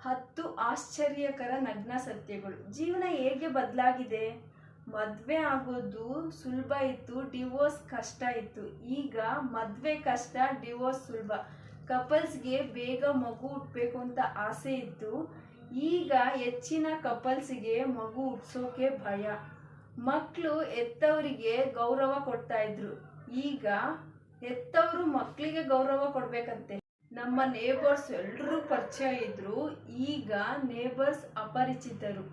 10 ಆಶ್ಚರ್ಯಕರ ನಗ್ನ ಸತ್ಯಗಳು. ಜೀವನ ಹೇಗೆ ಬದಲಾಗಿದೆ. ಮದುವೆ ಆಗೋದು ಸುಲಭ ಇತ್ತು, ಡಿವೋರ್ಸ್ ಕಷ್ಟ ಇತ್ತು. ಈಗ ಮದುವೆ ಕಷ್ಟ, ಡಿವೋರ್ಸ್ ಸುಲಭ. ಕಪಲ್ಸ್ಗೆ ಬೇಗ ಮಗು ಹುಟ್ಟಬೇಕು ಅಂತ ಆಸೆ ಇತ್ತು, ಈಗ ಹೆಚ್ಚಿನ ಕಪಲ್ಸ್ಗೆ ಮಗು ಹುಟ್ಸೋಕೆ ಭಯ. ಮಕ್ಕಳು ಹೆತ್ತವರಿಗೆ ಗೌರವ ಕೊಡ್ತಾ ಇದ್ರು, ಈಗ ಹೆತ್ತವರು ಮಕ್ಕಳಿಗೆ ಗೌರವ ಕೊಡ್ಬೇಕಂತೆ. ನಮ್ಮ ನೇಬರ್ಸ್ ಎಲ್ಲರೂ ಪರಿಚಯ ಇದ್ರು, ಈಗ ನೇಬರ್ಸ್ ಅಪರಿಚಿತರು.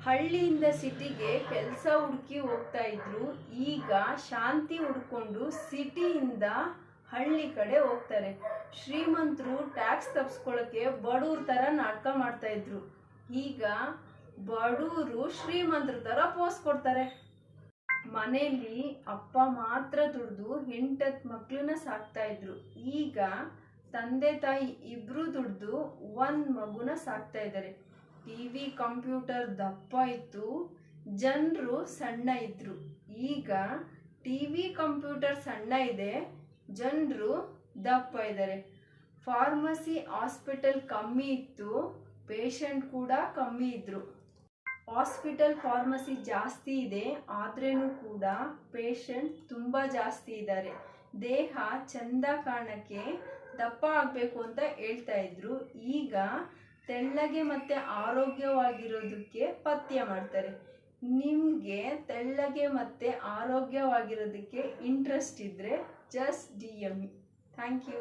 ಹಳ್ಳಿಯಿಂದ ಸಿಟಿಗೆ ಕೆಲಸ ಹುಡುಕಿ ಹೋಗ್ತಾ ಇದ್ರು, ಈಗ ಶಾಂತಿ ಹುಡ್ಕೊಂಡು ಸಿಟಿಯಿಂದ ಹಳ್ಳಿ ಕಡೆ ಹೋಗ್ತಾರೆ. ಶ್ರೀಮಂತರು ಟ್ಯಾಕ್ಸ್ ತಪ್ಪಿಸ್ಕೊಳ್ಳೋಕೆ ಬಡವ್ರ ಥರ ನಾಟಕ ಮಾಡ್ತಾ ಇದ್ರು, ಈಗ ಬಡವರು ಶ್ರೀಮಂತರ ಥರ ಪೋಸ್ ಕೊಡ್ತಾರೆ. ಮನೆಯಲ್ಲಿ ಅಪ್ಪ ಮಾತ್ರ ದುಡ್ದು 8-10 ಮಕ್ಕಳನ್ನ ಸಾಕ್ತಾ ಇದ್ರು, ಈಗ ತಂದೆ ತಾಯಿ ಇಬ್ರು ದುಡ್ದು 1 ಮಗುನ ಸಾಕ್ತಾ ಇದ್ದಾರೆ. ಟಿವಿ ಕಂಪ್ಯೂಟರ್ ದಪ್ಪ ಇತ್ತು, ಜನರು ಸಣ್ಣ ಇದ್ರು, ಈಗ ಟಿವಿ ಕಂಪ್ಯೂಟರ್ ಸಣ್ಣ ಇದೆ, ಜನರು ದಪ್ಪ ಇದ್ದಾರೆ. ಫಾರ್ಮಸಿ ಹಾಸ್ಪಿಟಲ್ ಕಮ್ಮಿ ಇತ್ತು, ಪೇಷಂಟ್ ಕೂಡ ಕಮ್ಮಿ ಇದ್ರು. ಹಾಸ್ಪಿಟಲ್ ಫಾರ್ಮಸಿ ಜಾಸ್ತಿ ಇದೆ, ಆದ್ರೇನು ಕೂಡ ಪೇಷಂಟ್ ತುಂಬ ಜಾಸ್ತಿ ಇದ್ದಾರೆ. ದೇಹ ಚಂದ ಕಾಣಕ್ಕೆ ದಪ್ಪ ಆಗಬೇಕು ಅಂತ ಹೇಳ್ತಾ ಇದ್ರು, ಈಗ ತೆಳ್ಳಗೆ ಮತ್ತು ಆರೋಗ್ಯವಾಗಿರೋದಕ್ಕೆ ಪಥ್ಯ ಮಾಡ್ತಾರೆ. ನಿಮಗೆ ತೆಳ್ಳಗೆ ಮತ್ತು ಆರೋಗ್ಯವಾಗಿರೋದಕ್ಕೆ ಇಂಟ್ರೆಸ್ಟ್ ಇದ್ದರೆ just DM me. Thank you.